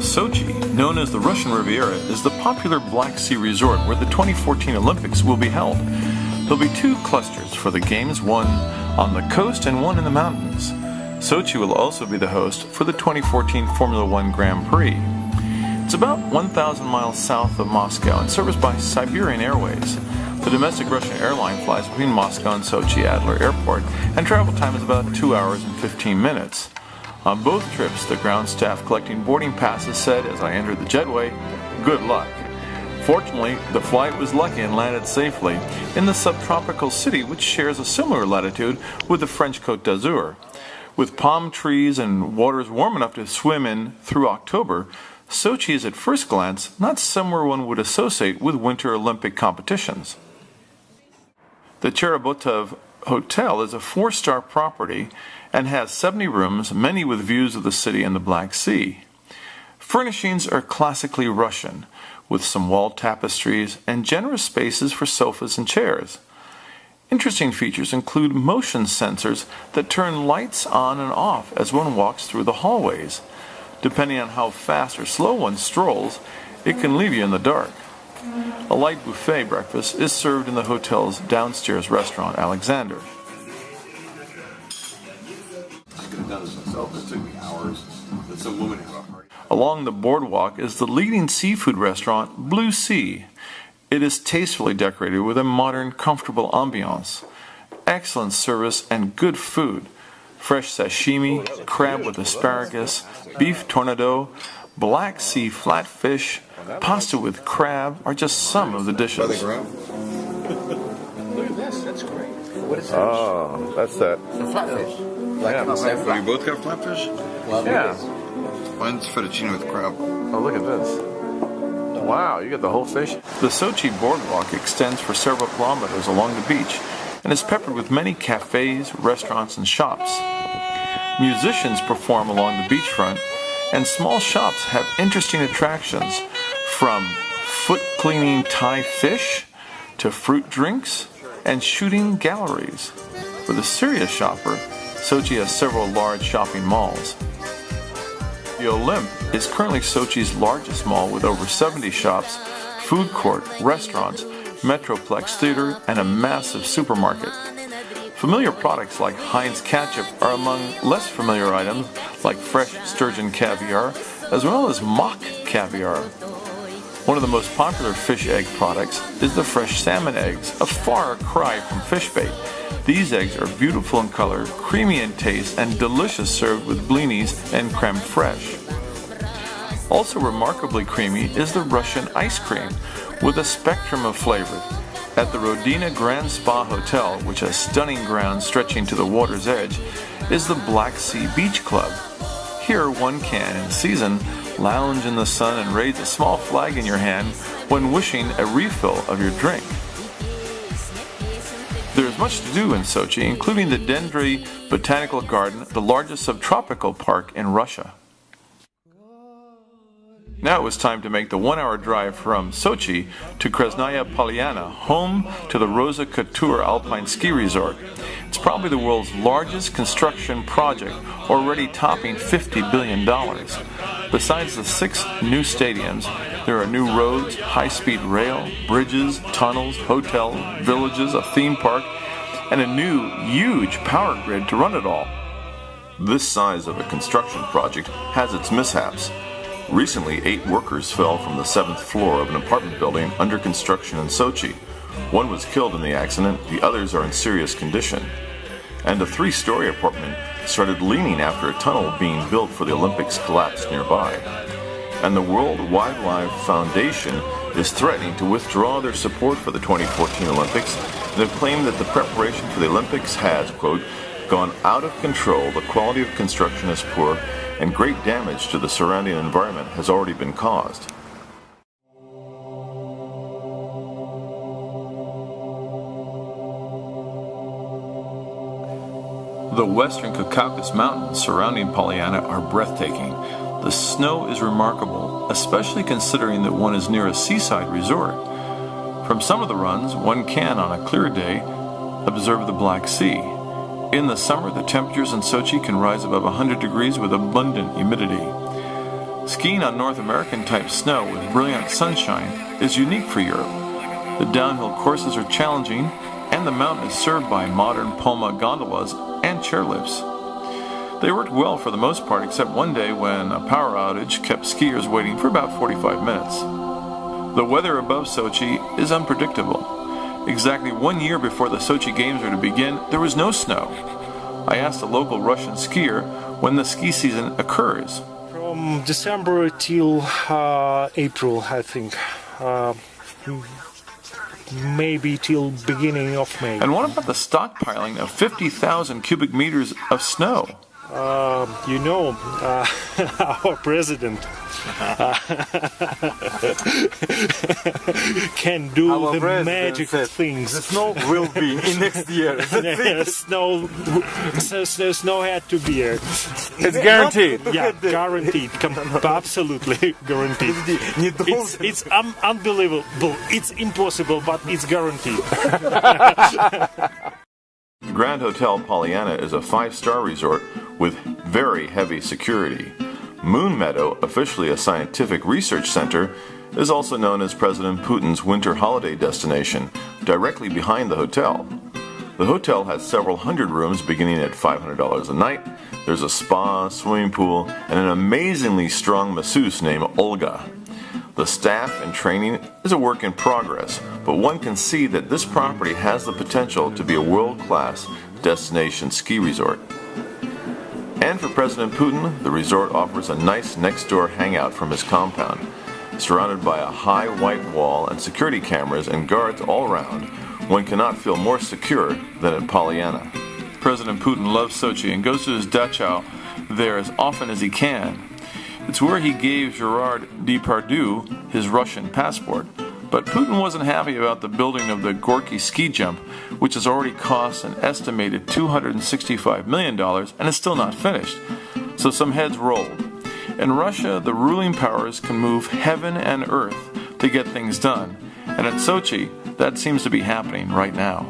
Sochi, known as the Russian Riviera, is the popular Black Sea resort where the 2014 Olympics will be held. There'll be two clusters for the Games, one on the coast and one in the mountains. Sochi will also be the host for the 2014 Formula One Grand Prix. It's about 1,000 miles south of Moscow and serviced by Siberian Airways. The domestic Russian airline flies between Moscow and Sochi Adler Airport, and travel time is about 2 hours and 15 minutes. On both trips, the ground staff collecting boarding passes said, as I entered the jetway, "Good luck." Fortunately, the flight was lucky and landed safely in the subtropical city, which shares a similar latitude with the French Côte d'Azur. With palm trees and waters warm enough to swim in through October, Sochi is at first glance not somewhere one would associate with Winter Olympic competitions. The Cherobotov Hotel is a 4-star property and has 70 rooms, many with views of the city and the Black Sea. Furnishings are classically Russian, with some wall tapestries and generous spaces for sofas and chairs. Interesting features include motion sensors that turn lights on and off as one walks through the hallways. Depending on how fast or slow one strolls, it can leave you in the dark. A light buffet breakfast is served in the hotel's downstairs restaurant, Alexander. Along the boardwalk is the leading seafood restaurant, Blue Sea. It is tastefully decorated with a modern, comfortable ambiance. Excellent service and good food. Fresh sashimi, crab with asparagus, beef tornado, Black Sea flatfish, pasta with crab are just some of the dishes. Look at this, that's great. What is that? Oh, that's that. The flatfish. You both got flatfish? Yeah. Mine's fettuccine with crab. Oh, look at this. Wow, you got the whole fish. The Sochi boardwalk extends for several kilometers along the beach and is peppered with many cafes, restaurants, and shops. Musicians perform along the beachfront, and small shops have interesting attractions, from foot-cleaning Thai fish to fruit drinks and shooting galleries. For the serious shopper, Sochi has several large shopping malls. The Olymp is currently Sochi's largest mall with over 70 shops, food court, restaurants, Metroplex theater, and a massive supermarket. Familiar products like Heinz ketchup are among less familiar items like fresh sturgeon caviar, as well as mock caviar. One of the most popular fish egg products is the fresh salmon eggs, a far cry from fish bait. These eggs are beautiful in color, creamy in taste, and delicious served with blinis and creme fraiche. Also remarkably creamy is the Russian ice cream, with a spectrum of flavors. At the Rodina Grand Spa Hotel, which has stunning grounds stretching to the water's edge, is the Black Sea Beach Club. Here one can, in season, lounge in the sun and raise a small flag in your hand when wishing a refill of your drink. There is much to do in Sochi, including the Dendry Botanical Garden, the largest subtropical park in Russia. Now it was time to make the 1-hour drive from Sochi to Krasnaya Polyana, home to the Rosa Couture Alpine Ski Resort. It's probably the world's largest construction project, already topping $50 billion. Besides the 6 new stadiums, there are new roads, high-speed rail, bridges, tunnels, hotels, villages, a theme park, and a new, huge power grid to run it all. This size of a construction project has its mishaps. Recently, 8 workers fell from the 7th floor of an apartment building under construction in Sochi. One was killed in the accident, the others are in serious condition. And a 3-story apartment started leaning after a tunnel being built for the Olympics collapsed nearby. And the World Wildlife Foundation is threatening to withdraw their support for the 2014 Olympics. They've claimed that the preparation for the Olympics has, quote, gone out of control, the quality of construction is poor, and great damage to the surrounding environment has already been caused. The western Caucasus Mountains surrounding Polyana are breathtaking. The snow is remarkable, especially considering that one is near a seaside resort. From some of the runs, one can, on a clear day, observe the Black Sea. In the summer, the temperatures in Sochi can rise above 100 degrees with abundant humidity. Skiing on North American-type snow with brilliant sunshine is unique for Europe. The downhill courses are challenging, and the mountain is served by modern Poma gondolas and chairlifts. They worked well for the most part, except one day when a power outage kept skiers waiting for about 45 minutes. The weather above Sochi is unpredictable. Exactly 1 year before the Sochi Games are to begin, there was no snow. I asked a local Russian skier when the ski season occurs. From December till April, I think. Maybe till beginning of May. And what about the stockpiling of 50,000 cubic meters of snow? Our president can do the magic things. The snow will be in next year. Snow had to be here. It's guaranteed. Yeah, guaranteed. Absolutely guaranteed. It's unbelievable. It's impossible, but it's guaranteed. Grand Hotel Pollyanna is a 5-star resort with very heavy security. Moon Meadow, officially a scientific research center, is also known as President Putin's winter holiday destination, directly behind the hotel. The hotel has several hundred rooms beginning at $500 a night. There's a spa, swimming pool, and an amazingly strong masseuse named Olga. The staff and training is a work in progress, but one can see that this property has the potential to be a world-class destination ski resort. And for President Putin, the resort offers a nice next-door hangout from his compound. Surrounded by a high white wall and security cameras and guards all around, one cannot feel more secure than at Pollyanna. President Putin loves Sochi and goes to his dachau there as often as he can. It's where he gave Gerard Depardieu his Russian passport. But Putin wasn't happy about the building of the Gorky ski jump, which has already cost an estimated $265 million and is still not finished. So some heads rolled. In Russia, the ruling powers can move heaven and earth to get things done. And at Sochi, that seems to be happening right now.